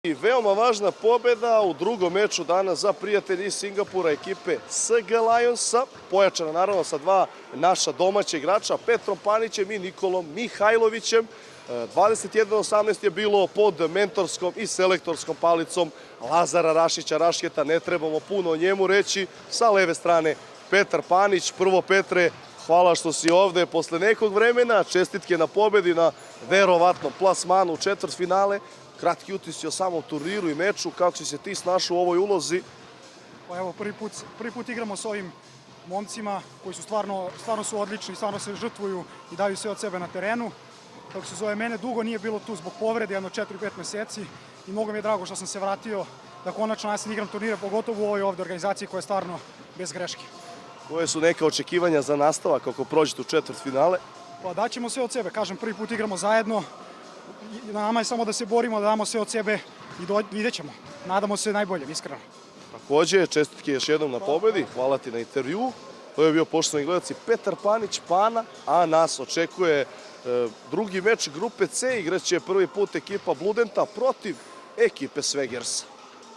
I veoma važna pobeda u drugom meču danas za prijatelji iz Singapura ekipe SG Lionsa, pojačana naravno sa dva naša domaća igrača, Petrom Panićem i Nikolom Mihajlovićem. 21-18 je bilo pod mentorskom i selektorskom palicom Lazara Rašića Rašketa, ne trebamo puno o njemu reći. Sa leve strane Petar Panić. Prvo, Petre, hvala što si ovde posle nekog vremena, čestitke na pobedi, na verovatnom plasmanu u četvrtfinale. Kratki utisci o samom turniru i meču, kako si se ti snašao u ovoj ulozi? Pa evo, prvi put igramo s ovim momcima koji su stvarno su odlični, stvarno se žrtvuju i daju sve od sebe na terenu. Kako se zove, mene dugo nije bilo tu zbog povrede, jedno 4-5 meseci i mnogo mi je drago što sam se vratio da konačno nastavim igram turnire, pogotovo u ovoj ovde organizaciji koja je stvarno bez greške. Koje su neka očekivanja za nastavak ako prođete u četvrtfinale? Pa daćemo sve od sebe, kažem, prvi put igramo zajedno. Nama je samo da se borimo, da damo sve od sebe i vidjet ćemo. Nadamo se najbolje, iskreno. Takođe, čestitke još jednom na pobedi, hvala ti na intervju. To je bio, poštovani gledalci, Petar Panić, Pana, a nas očekuje drugi meč grupe C. Igraće prvi put ekipa Bludenta protiv ekipe Svegersa.